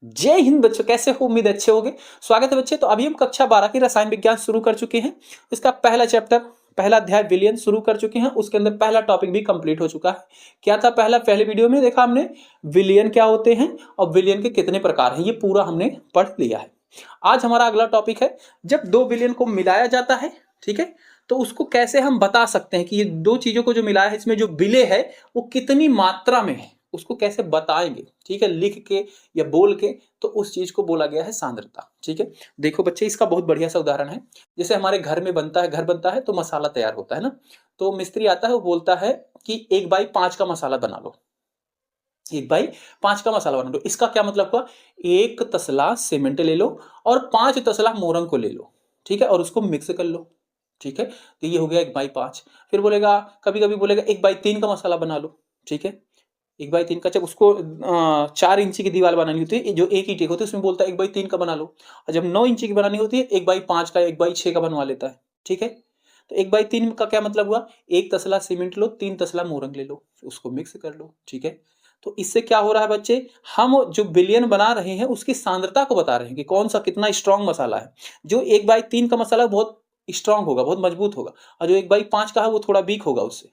जय हिंद बच्चों, कैसे हो? उम्मीद अच्छे होंगे। स्वागत है बच्चे। तो अभी हम कक्षा 12 की रसायन विज्ञान शुरू कर चुके हैं। इसका पहला चैप्टर, पहला अध्याय विलयन शुरू कर चुके हैं। उसके अंदर पहला टॉपिक भी कंप्लीट हो चुका है। क्या था? पहले वीडियो में देखा हमने विलयन क्या होते हैं और विलयन के कितने प्रकार हैं, ये पूरा हमने पढ़ लिया है। आज हमारा अगला टॉपिक है, जब दो विलयन को मिलाया जाता है, ठीक है, तो उसको कैसे हम बता सकते हैं कि ये दो चीजों को जो मिलाया है, इसमें जो विलय है वो कितनी मात्रा में है, उसको कैसे बताएंगे, ठीक है, लिख के या बोल के। तो उस चीज को बोला गया है सांद्रता। ठीक है, देखो बच्चे, इसका बहुत बढ़िया सा उदाहरण है। जैसे हमारे घर में बनता है, घर बनता है तो मसाला तैयार होता है ना। तो मिस्त्री आता है, वो बोलता है कि 1/5 का मसाला बना लो, 1/5 का मसाला बना लो। इसका क्या मतलब हुआ? 1 तसला सीमेंट ले लो और 5 तसला मोरंग को ले लो, ठीक है, और उसको मिक्स कर लो। ठीक है, तो ये हो गया 1/5। फिर बोलेगा, कभी कभी बोलेगा 1/3 का मसाला बना लो। ठीक है, 1/3 का, जब उसको 4 इंची की दीवार बनानी होती है, जो एक ईंटे होती है, उसमें बोलता है 1/3 का बना लो। और जब 9 इंची की बनानी होती है, 1/5 का, 1/6 का बनवा लेता है। ठीक है, तो 1/3 का क्या मतलब हुआ? 1 तसला सीमेंट लो, 3 तसला मोरंग ले लो, उसको मिक्स कर लो। ठीक है, तो इससे क्या हो रहा है बच्चे? हम जो विलयन बना रहे हैं उसकी सांद्रता को बता रहे हैं कि कौन सा कितना स्ट्रांग मसाला है। जो 1/3 का मसाला बहुत स्ट्रांग होगा, बहुत मजबूत होगा, और जो 1/5 का है वो थोड़ा वीक होगा उससे।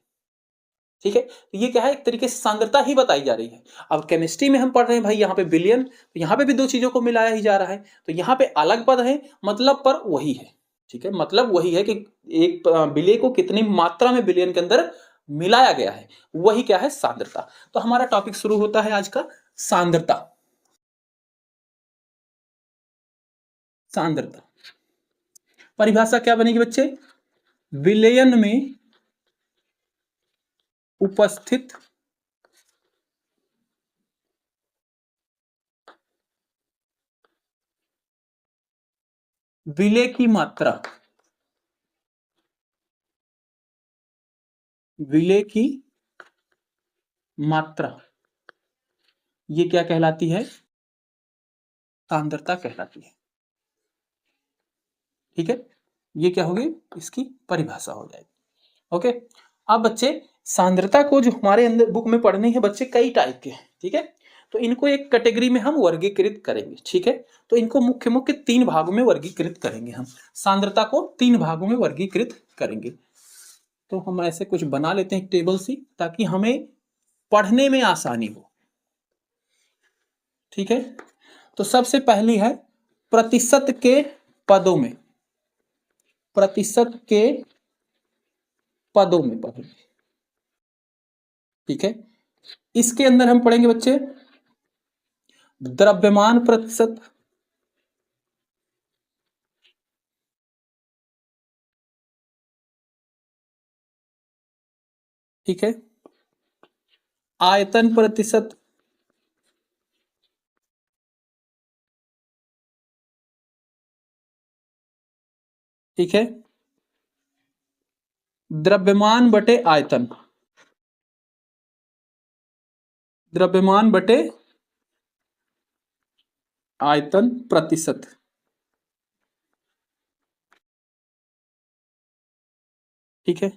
ठीक है, तो ये क्या है? एक तरीके से सांद्रता ही बताई जा रही है। अब केमिस्ट्री में हम पढ़ रहे हैं भाई, यहाँ पे विलयन, तो यहाँ पे भी दो चीजों को मिलाया ही जा रहा है। तो यहाँ पे अलग पद है, मतलब पर वही है। ठीक है, मतलब वही है कि एक विलय को कितनी मात्रा में विलयन के अंदर मिलाया गया है, वही क्या है? सांद्रता। तो हमारा टॉपिक शुरू होता है आज का, सांद्रता। सांद्रता परिभाषा क्या बनेगी बच्चे? विलयन में उपस्थित विलय की मात्रा, विलय की मात्रा, ये क्या कहलाती है? सांद्रता कहलाती है। ठीक है, ये क्या होगी? इसकी परिभाषा हो जाएगी। ओके, अब बच्चे, सांद्रता को जो हमारे अंदर बुक में पढ़नी है बच्चे, कई टाइप के हैं। ठीक है, तो इनको एक कैटेगरी में हम वर्गीकृत करेंगे। ठीक है, तो इनको मुख्य मुख्य 3 भागों में वर्गीकृत करेंगे। हम सांद्रता को 3 भागों में वर्गीकृत करेंगे। तो हम ऐसे कुछ बना लेते हैं, एक टेबल सी, ताकि हमें पढ़ने में आसानी हो। ठीक है, तो सबसे पहली है प्रतिशत के पदों में, प्रतिशत के पदों में पढ़ेंगे। ठीक है, इसके अंदर हम पढ़ेंगे बच्चे द्रव्यमान प्रतिशत, ठीक है, आयतन प्रतिशत, ठीक है, द्रव्यमान बटे आयतन, द्रव्यमान बटे आयतन प्रतिशत। ठीक है,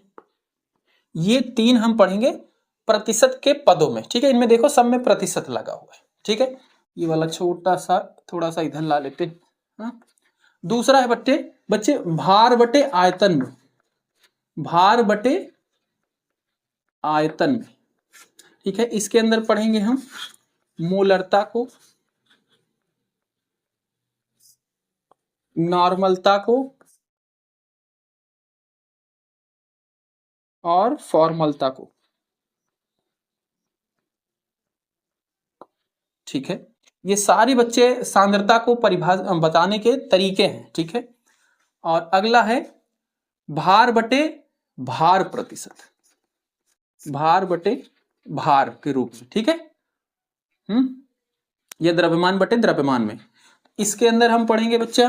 ये 3 हम पढ़ेंगे प्रतिशत के पदों में। ठीक है, इनमें देखो सब में प्रतिशत लगा हुआ है। ठीक है, ये वाला छोटा सा थोड़ा सा इधर ला लेते हैं। हाँ? दूसरा है बच्चे बच्चे भार बटे आयतन में, भार बटे आयतन में। ठीक है, इसके अंदर पढ़ेंगे हम मोलरता को, नॉर्मलता को और फॉर्मलता को। ठीक है, ये सारी बच्चे सांद्रता को परिभाषा बताने के तरीके हैं। ठीक है, और अगला है भार बटे भार प्रतिशत, भार बटे भार के रूप में। ठीक है, ये द्रव्यमान बटे द्रव्यमान में। इसके अंदर हम पढ़ेंगे बच्चा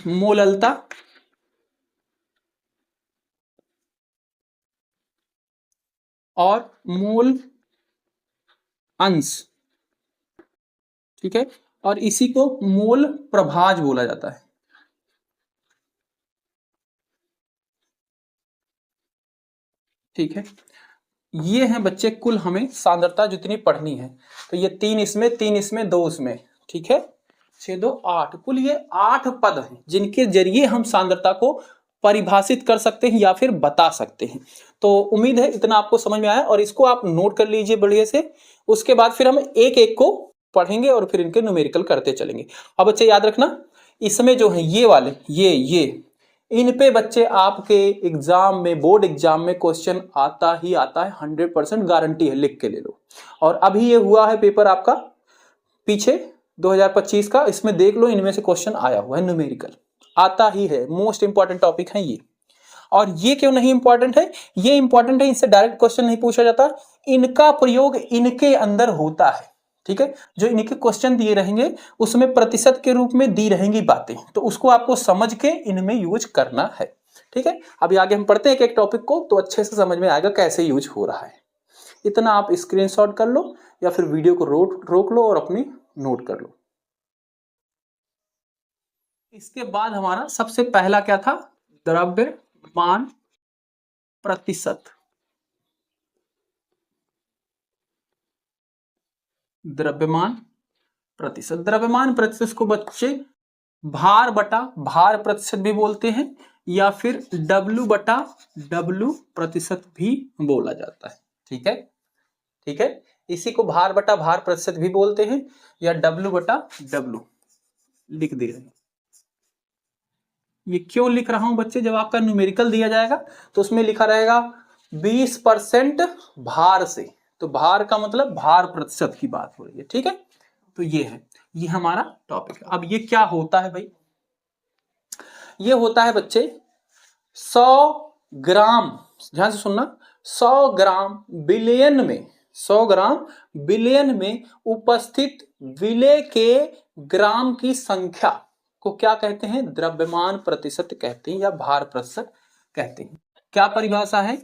मोललता और मोल अंश। ठीक है, और इसी को मोल प्रभाज बोला जाता है। ठीक है, ये हैं बच्चे कुल हमें सांद्रता जितनी पढ़नी है। तो ये 3 इसमें, 3 इसमें, 2 उसमें, ठीक है, 6 2 8, कुल ये 8 पद हैं जिनके जरिए हम सांद्रता को परिभाषित कर सकते हैं या फिर बता सकते हैं। तो उम्मीद है इतना आपको समझ में आया और इसको आप नोट कर लीजिए बढ़िया से। उसके बाद फिर हम एक एक को पढ़ेंगे और फिर इनके न्यूमेरिकल करते चलेंगे। अब बच्चे याद रखना, इसमें जो है ये वाले ये इन पे बच्चे आपके एग्जाम में, बोर्ड एग्जाम में क्वेश्चन आता ही आता है, 100% गारंटी है, लिख के ले लो। और अभी ये हुआ है पेपर आपका पीछे 2025 का, इसमें देख लो इनमें से क्वेश्चन आया हुआ है, न्यूमेरिकल आता ही है, मोस्ट इंपॉर्टेंट टॉपिक है ये। और ये क्यों नहीं इंपॉर्टेंट है? ये इंपॉर्टेंट है, इनसे डायरेक्ट क्वेश्चन नहीं पूछा जाता, इनका प्रयोग इनके अंदर होता है। ठीक है, जो इनके क्वेश्चन दिए रहेंगे उसमें प्रतिशत के रूप में दी रहेंगी बातें, तो उसको आपको समझ के इनमें यूज करना है। ठीक है, अभी आगे हम पढ़ते हैं एक टॉपिक को, तो अच्छे से समझ में आएगा कैसे यूज हो रहा है। इतना आप स्क्रीनशॉट कर लो या फिर वीडियो को रोक लो और अपनी नोट कर लो। इसके बाद हमारा सबसे पहला क्या था? द्रव्यमान प्रतिशत। द्रव्यमान प्रतिशत, द्रव्यमान प्रतिशत को बच्चे भार बटा भार प्रतिशत भी बोलते हैं या फिर W बटा W प्रतिशत भी बोला जाता है। ठीक है, ठीक है, इसी को भार बटा भार प्रतिशत भी बोलते हैं या W बटा W लिख दे रहे हैं। ये क्यों लिख रहा हूं बच्चे? जब आपका न्यूमेरिकल दिया जाएगा तो उसमें लिखा रहेगा 20% भार से, तो भार का मतलब भार प्रतिशत की बात हो रही है। ठीक है, तो ये है, ये हमारा टॉपिक है। अब ये क्या होता है भाई? ये होता है बच्चे 100 ग्राम, ध्यान से सुनना, 100 ग्राम बिलियन में, 100 ग्राम बिलियन में उपस्थित विलेय के ग्राम की संख्या को क्या कहते हैं? द्रव्यमान प्रतिशत कहते हैं या भार प्रतिशत कहते हैं। क्या परिभाषा है?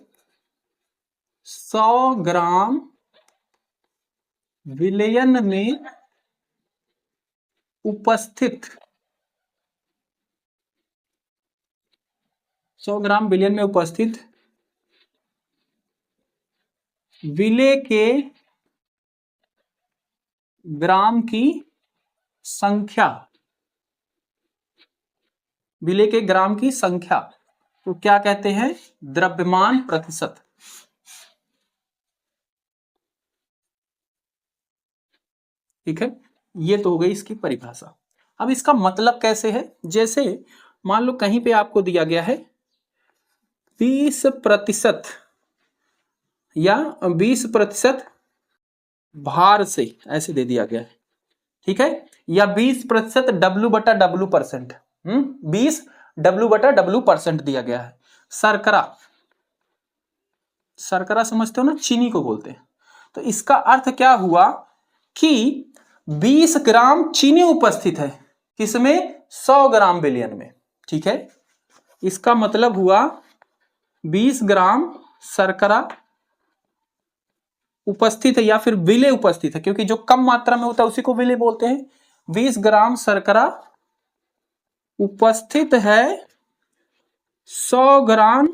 100 ग्राम विलयन में उपस्थित, 100 ग्राम विलयन में उपस्थित विलेय के ग्राम की संख्या, विलेय के ग्राम की संख्या तो क्या कहते हैं? द्रव्यमान प्रतिशत। ठीक है, ये तो हो गई इसकी परिभाषा। अब इसका मतलब कैसे है? जैसे मान लो कहीं पे आपको दिया गया है 20% या 20% भार से, ऐसे दे दिया गया है। ठीक है, या 20% W बटा W परसेंट, 20 W बटा W परसेंट दिया गया है। शर्करा, शर्करा समझते हो ना, चीनी को बोलते हैं। तो इसका अर्थ क्या हुआ कि 20 ग्राम चीनी उपस्थित है, किसमें? 100 ग्राम बिलियन में। ठीक है, इसका मतलब हुआ 20 ग्राम शर्करा उपस्थित है या फिर विलेय उपस्थित है, क्योंकि जो कम मात्रा में होता है उसी को विलेय बोलते हैं। 20 ग्राम शर्करा उपस्थित है 100 ग्राम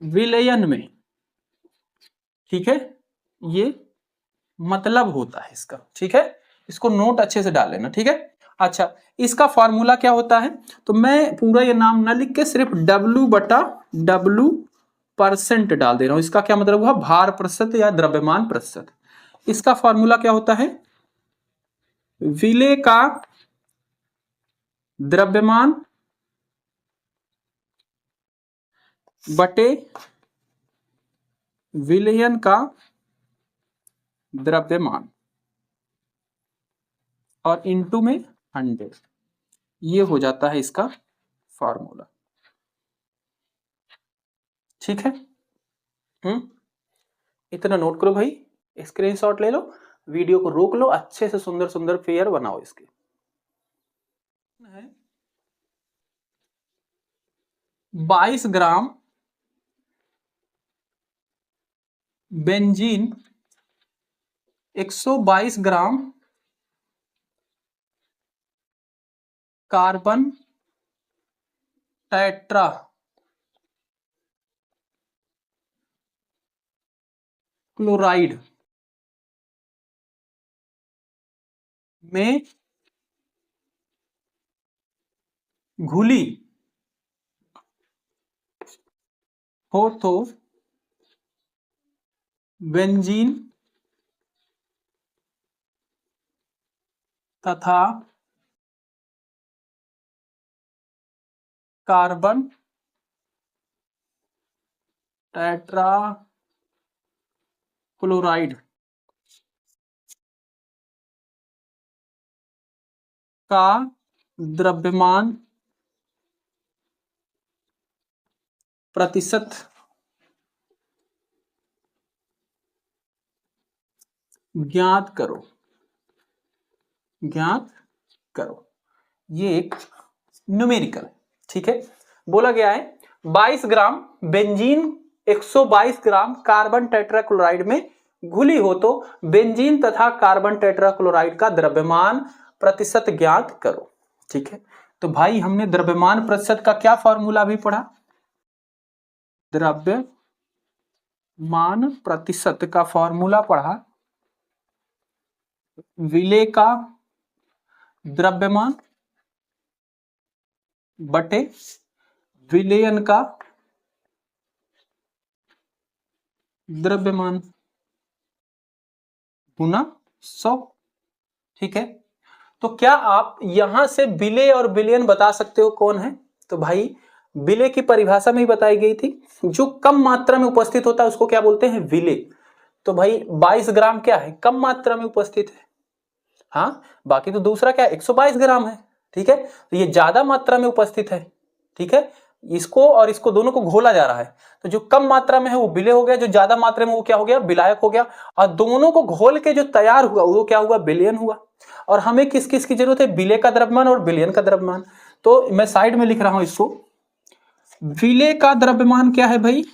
विलयन में। ठीक है, ये मतलब होता है इसका। ठीक है, इसको नोट अच्छे से डाल लेना। ठीक है, अच्छा, इसका फॉर्मूला क्या होता है? तो मैं पूरा ये नाम न लिख के सिर्फ W बटा W परसेंट डाल दे रहा हूं। इसका क्या मतलब हुआ? भार प्रतिशत या द्रव्यमान प्रतिशत। इसका फॉर्मूला क्या होता है? विलेय का द्रव्यमान बटे विलयन का द्रव्यमान और इनटू में 100, ये हो जाता है इसका फॉर्मूला। ठीक है, इतना नोट करो भाई, स्क्रीनशॉट ले लो, वीडियो को रोक लो, अच्छे से सुंदर सुंदर फिगर बनाओ इसके। 22 gram benzene, 122 gram carbon tetrachloride में घुली हो तो बेंजीन तथा कार्बन टेट्रा क्लोराइड का द्रव्यमान प्रतिशत ज्ञात करो। ये एक न्यूमेरिकल, ठीक है। बोला गया है 22 gram benzene 122 gram carbon tetrachloride में घुली हो तो बेंजीन तथा कार्बन टेट्राक्लोराइड का द्रव्यमान प्रतिशत ज्ञात करो, ठीक है। तो भाई हमने द्रव्यमान प्रतिशत का क्या फॉर्मूला भी पढ़ा, द्रव्यमान प्रतिशत का फॉर्मूला पढ़ा, विलेय का द्रव्यमान बटे विलयन का द्रव्यमान गुना 100, ठीक है। तो क्या आप यहां से विलेय और विलयन बता सकते हो कौन है? तो भाई विलेय की परिभाषा में ही बताई गई थी, जो कम मात्रा में उपस्थित होता है उसको क्या बोलते हैं, विलेय। तो भाई 22 ग्राम क्या है, कम मात्रा में उपस्थित है, हाँ। बाकी तो दूसरा क्या है, 122 ग्राम है, ठीक है। तो ये ज्यादा मात्रा में उपस्थित है, ठीक है। इसको और इसको दोनों को घोला जा रहा है, तो जो कम मात्रा में है वो विलेय हो गया, जो ज्यादा मात्रा में वो क्या हो गया, विलायक हो गया। और दोनों को घोल के जो तैयार हुआ वो क्या हुआ, विलयन हुआ। और हमें किस किस की जरूरत है, विलेय का द्रव्यमान और विलयन का द्रव्यमान। तो मैं साइड में लिख रहा हूं इसको, विलेय का द्रव्यमान क्या है भाई,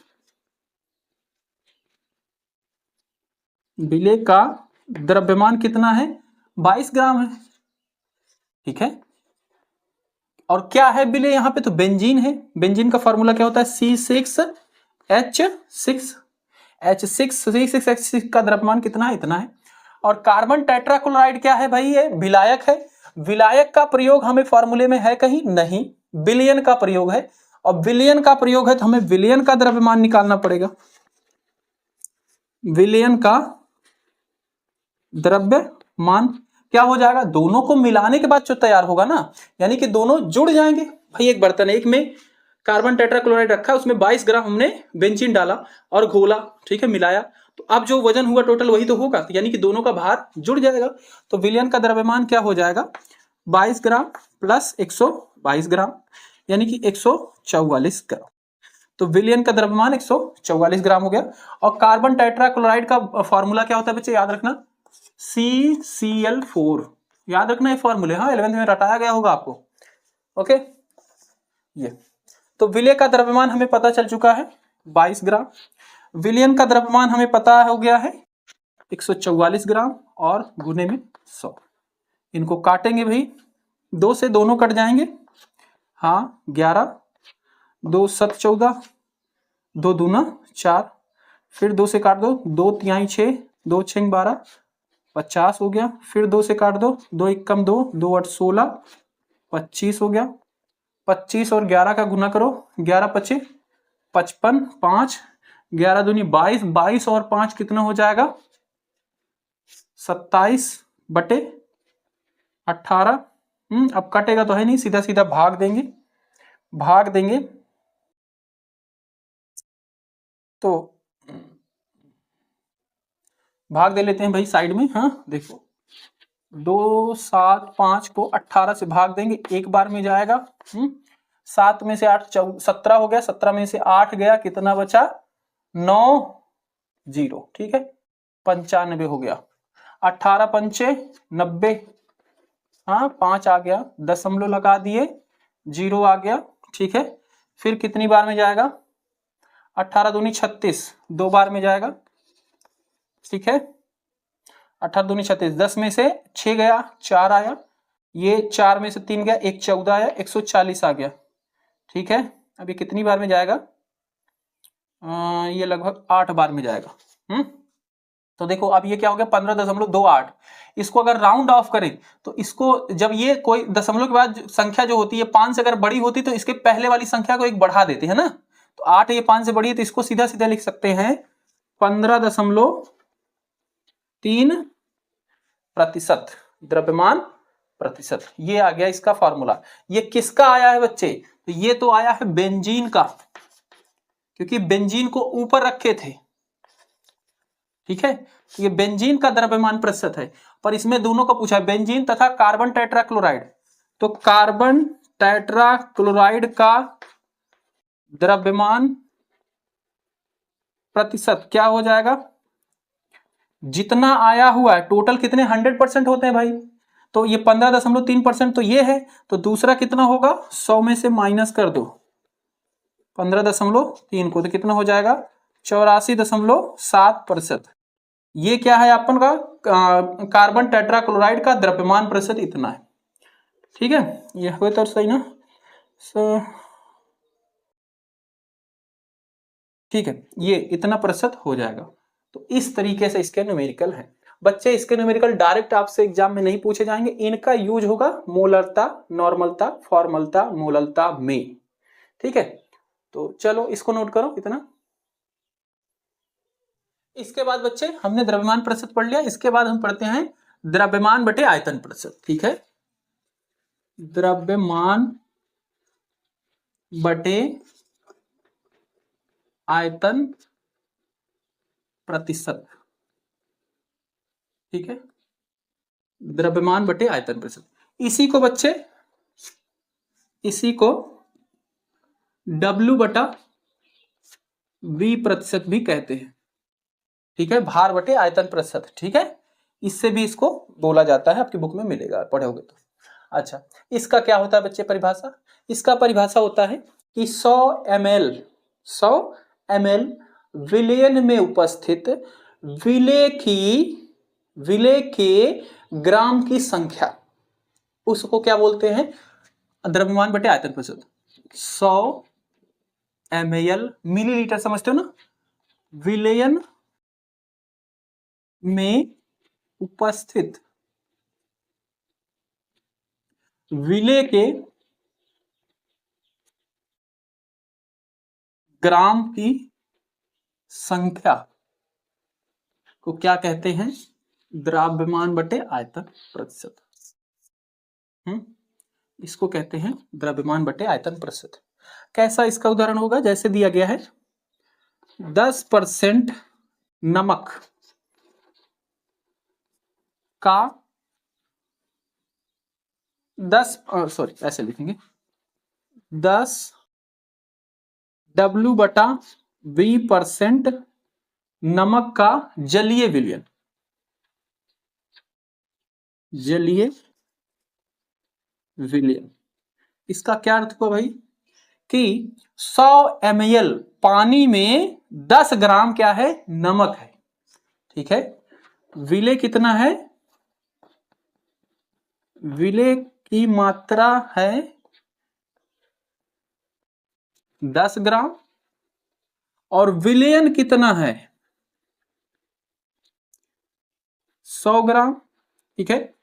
विलेय का द्रव्यमान कितना है, 22 ग्राम है, ठीक है। और क्या है विलेय यहां पे, तो बेंजीन है। बेंजीन का फॉर्मूला क्या होता है, C6H6 का द्रव्यमान कितना है, इतना है। और कार्बन टेट्राक्लोराइड क्या है भाई, ये विलायक है। विलायक का प्रयोग हमें फॉर्मूले में है कहीं नहीं, विलयन का प्रयोग है। और विलयन का प्रयोग है तो हमें विलयन का द्रव्यमान निकालना पड़ेगा। विलयन का द्रव्यमान क्या हो जाएगा, दोनों को मिलाने के बाद जो तैयार होगा ना, यानी कि दोनों जुड़ जाएंगे। भाई एक बर्तन है, एक में कार्बन टेट्राक्लोराइड रखा, उसमें 22 ग्राम हमने बेंजीन डाला और घोला, ठीक है, मिलाया। तो अब जो वजन हुआ टोटल वही तो होगा, यानी कि दोनों का भार जुड़ जाएगा। तो विलयन का द्रव्यमान क्या हो जाएगा, 22 ग्राम प्लस 122 ग्राम, यानी कि 144 ग्राम। तो विलयन का द्रव्यमान 144 ग्राम हो गया। और कार्बन टेट्राक्लोराइड का फॉर्मूला क्या होता है बच्चे, याद रखना, CCl4, याद रखना ये फॉर्मूले, हाँ 11th में रटाया गया होगा आपको, ओके। ये तो विलेय का द्रव्यमान हमें पता चल चुका है 22 ग्राम, विलयन का द्रव्यमान हमें पता हो गया है 144 ग्राम और गुने में 100। इनको काटेंगे भाई, 2 से दोनों कट जाएंगे, हाँ 11, 2 7 14, 2 दूना 4, फिर 2 से काट दो, 2 तिहाई 6, 2 6 12, 50 हो गया। फिर 2 से काट दो, 2 1 कम 2, 2 8 16, 25 हो गया। 25 और 11 का गुना करो, 11 25 55, 5 11 दूनी 22, 22 और 5 कितना हो जाएगा, 27 बटे 18। अब कटेगा तो है नहीं, सीधा सीधा भाग देंगे, तो भाग दे लेते हैं भाई साइड में, हाँ देखो 2 7 5 को 18 से भाग देंगे, एक बार में जाएगा। 7 में से 8 17 हो गया, 17 में से 8 गया, कितना बचा, 9 0, ठीक है, 95 हो गया। 18 पंचे 90, हाँ 5 आ गया, दशमलव लगा दिए, 0 आ गया, ठीक है। फिर कितनी बार में जाएगा, 18 दूनी 36, 2 बार में जाएगा, ठीक है। 18 दूनी 36, 10 में से 6 गया, 4 आया, ये 4 में से 3 गया, 1 14 आया, 140 आ गया, ठीक है। अब ये कितनी बार में जाएगा, ये लगभग 8 बार में जाएगा। तो देखो अब ये क्या हो गया 15.28। इसको अगर राउंड ऑफ करें तो इसको जब ये कोई दशमलव के बाद संख्या जो होती है 5 से अगर बड़ी होती तो इसके पहले वाली संख्या को एक बढ़ा देते हैं ना, तो 8 ये 5 से बड़ी है तो इसको सीधा सीधा लिख सकते हैं 15.3% द्रव्यमान प्रतिशत। ये आ गया इसका फॉर्मूला। ये किसका आया है बच्चे? तो ये तो आया है बेंजीन का, क्योंकि बेंजीन को ऊपर रखे थे, ठीक है। तो ये बेंजीन का द्रव्यमान प्रतिशत है, पर इसमें दोनों का पूछा है, बेंजीन तथा कार्बन टेट्राक्लोराइड। तो कार्बन टेट्राक्लोराइड का द्रव्यमान प्रतिशत क्या हो जाएगा? जितना आया हुआ है टोटल कितने 100% होते हैं भाई, तो ये 15.3% तो ये है, तो दूसरा कितना होगा 100 में से माइनस कर दो 15.3 को, तो कितना हो जाएगा 84.7%। ये क्या है अपन का कार्बन टेट्राक्लोराइड का द्रव्यमान प्रतिशत इतना है, ठीक है। ये हुए तो सही ना, ठीक है, ये इतना प्रतिशत हो जाएगा। तो इस तरीके से इसके न्यूमेरिकल हैं बच्चे। इसके न्यूमेरिकल डायरेक्ट आपसे एग्जाम में नहीं पूछे जाएंगे, इनका यूज होगा मोलरता, नॉर्मलता, फॉर्मलता, मोलरता में, ठीक है। तो चलो इसको नोट करो इतना। इसके बाद बच्चे हमने द्रव्यमान प्रतिशत पढ़ लिया, इसके बाद हम पढ़ते हैं द्रव्यमान बटे आयतन प्रतिशत, ठीक है। द्रव्यमान बटे आयतन प्रतिशत, ठीक है। द्रव्यमान बटे आयतन प्रतिशत, इसी को बच्चे W बटा V प्रतिशत भी कहते हैं, ठीक है। भार बटे आयतन प्रतिशत, ठीक है, इससे भी इसको बोला जाता है, आपकी बुक में मिलेगा पढ़ोगे तो। अच्छा, इसका क्या होता है बच्चे परिभाषा? इसका परिभाषा होता है कि 100 ml विलयन में उपस्थित विलेय के ग्राम की संख्या, उसको क्या बोलते हैं? द्रव्यमान बटे आयतन प्रतिशत। 100 ml मिलीलीटर समझते हो ना, विलयन में उपस्थित विलेय के ग्राम की संख्या को क्या कहते हैं? द्रव्यमान बटे आयतन प्रतिशत। इसको कहते हैं द्रव्यमान बटे आयतन प्रतिशत। कैसा इसका उदाहरण होगा? जैसे दिया गया है 10% नमक का ऐसे लिखेंगे 10 W बटा V% नमक का जलीय विलयन, इसका क्या अर्थ हुआ भाई? कि 100 ml पानी में 10 ग्राम क्या है? नमक है, ठीक है। विलेय कितना है? विलेय की मात्रा है 10 ग्राम, और विलयन कितना है? 100 ग्राम, ठीक है।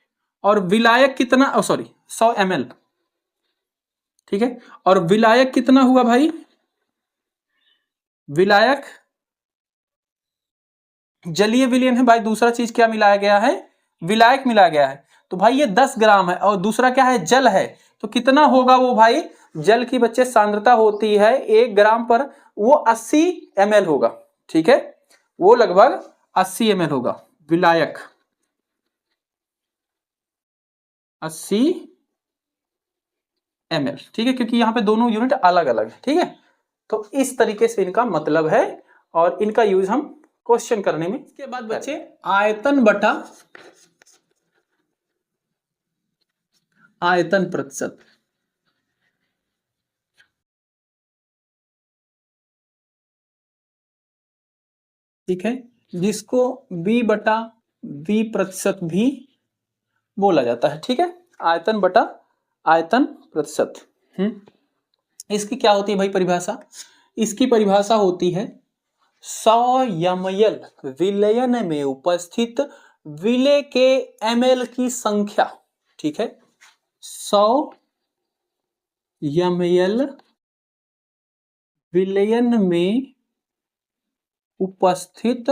और विलायक कितना? 100 ml, ठीक है। और विलायक कितना हुआ भाई? विलायक जलीय विलयन है भाई, दूसरा चीज क्या मिलाया गया है? विलायक मिलाया गया है। तो भाई ये 10 ग्राम है, और दूसरा क्या है? जल है। तो कितना होगा वो भाई? जल की बच्चे सांद्रता होती है 1 ग्राम पर, वो 80 ml होगा, ठीक है। वो लगभग 80 ml होगा विलायक, 80 ml, ठीक है, क्योंकि यहां पे दोनों यूनिट अलग अलग है, ठीक है। तो इस तरीके से इनका मतलब है, और इनका यूज हम क्वेश्चन करने में। इसके बाद बच्चे आयतन बटा आयतन प्रतिशत, ठीक है, जिसको B बटा V प्रतिशत भी बोला जाता है, ठीक है। आयतन बटा आयतन प्रतिशत। इसकी क्या होती है भाई परिभाषा? इसकी परिभाषा होती है 100 ml विलयन में उपस्थित विलेय के ml की संख्या, ठीक है, 100 ml विलयन में उपस्थित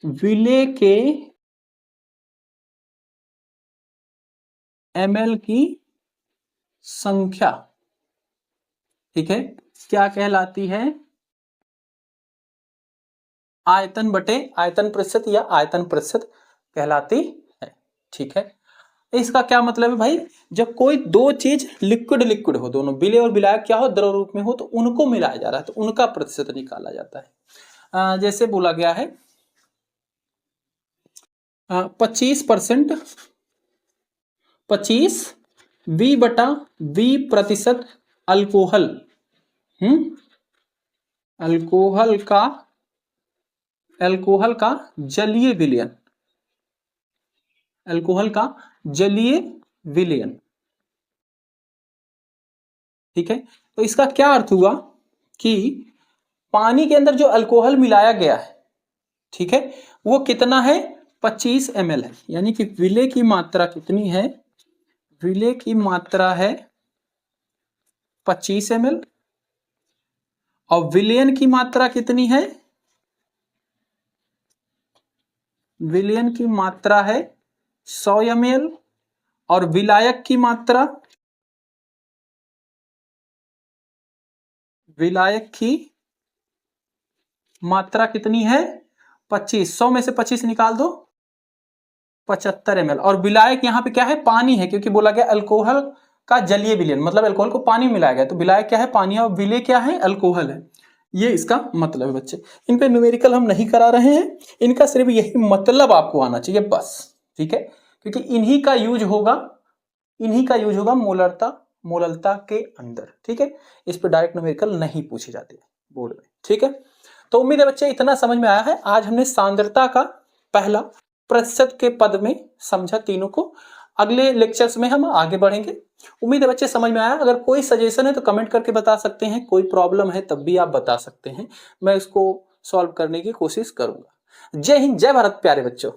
विलेय के ml की संख्या, ठीक है, क्या कहलाती है? आयतन बटे आयतन प्रतिशत या आयतन प्रतिशत कहलाती है, ठीक है। इसका क्या मतलब है भाई? जब कोई दो चीज लिक्विड लिक्विड हो, दोनों विलेय और विलायक क्या हो, द्रव रूप में हो, तो उनको मिलाया जा रहा है, तो उनका प्रतिशत निकाला जाता है। जैसे बोला गया है 25% 25 V बटा V प्रतिशत अल्कोहल, अल्कोहल का जलीय विलयन, अल्कोहल का जलीय विलयन, ठीक है। तो इसका क्या अर्थ हुआ कि पानी के अंदर जो अल्कोहल मिलाया गया है, ठीक है, वो कितना है? 25 ml है, यानी कि विलेय की मात्रा कितनी है? विलेय की मात्रा है 25 ml और विलयन की मात्रा कितनी है? विलयन की मात्रा है 100 ml और विलायक की मात्रा, विलायक की मात्रा कितनी है? 25। 100 में से 25 निकाल दो, 75 ml। और विलायक यहाँ पे क्या है? पानी है, क्योंकि बोला गया अल्कोहल का जलीय विलयन, मतलब अल्कोहल को पानी में मिलाया गया, तो विलायक क्या है? पानी, और विलेय क्या है? अल्कोहल है। ये इसका मतलब है बच्चे। इन पे न्यूमेरिकल हम नहीं करा रहे हैं, इनका सिर्फ यही मतलब आपको आना चाहिए बस, ठीक है, क्योंकि इन्हीं का यूज होगा मोलरता के अंदर, ठीक है। इस पर डायरेक्ट न्यूमेरिकल नहीं पूछी जाती है बोर्ड में, ठीक है। तो उम्मीद है बच्चे इतना समझ में आया है। आज हमने सांद्रता का पहला प्रतिशत के पद में समझा तीनों को। अगले लेक्चर्स में हम आगे बढ़ेंगे। उम्मीद है बच्चे समझ में आया। अगर कोई सजेशन है तो कमेंट करके बता सकते हैं, कोई प्रॉब्लम है तब भी आप बता सकते हैं, मैं इसको सॉल्व करने की कोशिश करूंगा। जय हिंद, जय भारत प्यारे बच्चों।